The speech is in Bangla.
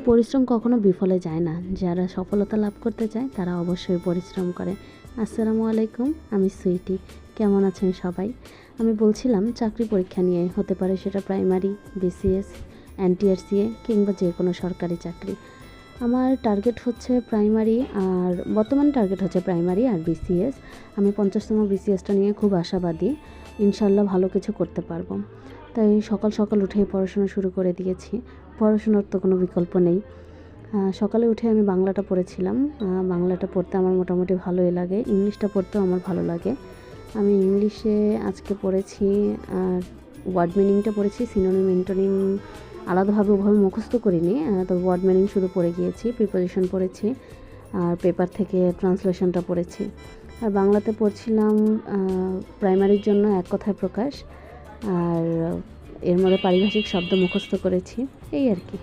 পরিশ্রম কখনো বিফলে যায় না। যারা সফলতা লাভ করতে চায় তারা অবশ্যই পরিশ্রম করে। আসসালামু আলাইকুম, আমি সুইটি। কেমন আছেন সবাই? আমি বলছিলাম চাকরি পরীক্ষা নিয়ে, হতে পারে সেটা প্রাইমারি, বিসিএস, এনটিআরসিএ কিংবা যে কোনো সরকারি চাকরি। আমার টার্গেট হচ্ছে প্রাইমারি, আর বর্তমান টার্গেট হচ্ছে প্রাইমারি আর বিসিএস। আমি 50তম বিসিএসটা নিয়ে খুব আশাবাদী, ইনশাল্লাহ ভালো কিছু করতে পারবো। তাই সকাল সকাল উঠেই পড়াশোনা শুরু করে দিয়েছি। পড়াশোনার তো কোনো বিকল্প নেই। সকালে উঠে আমি বাংলাটা পড়েছিলাম। বাংলাটা পড়তে আমার মোটামুটি ভালোই লাগে, ইংলিশটা পড়তেও আমার ভালো লাগে। আমি ইংলিশে আজকে পড়েছি, আর ওয়ার্ড মিনিংটা পড়েছি, সিনোনিম এন্টোনিম আলাদাভাবে ওভাবে মুখস্থ করিনি, তবে ওয়ার্ড মিনিং শুধু পড়ে গিয়েছি। প্রিপোজিশন পড়েছি, আর পেপার থেকে ট্রান্সলেশনটা পড়েছি। আর বাংলাতে পড়ছিলাম প্রাইমারির জন্য এক কথায় প্রকাশ, আর এর মধ্যে পারিভাষিক শব্দ মুখস্থ করেছি, এই আর কি।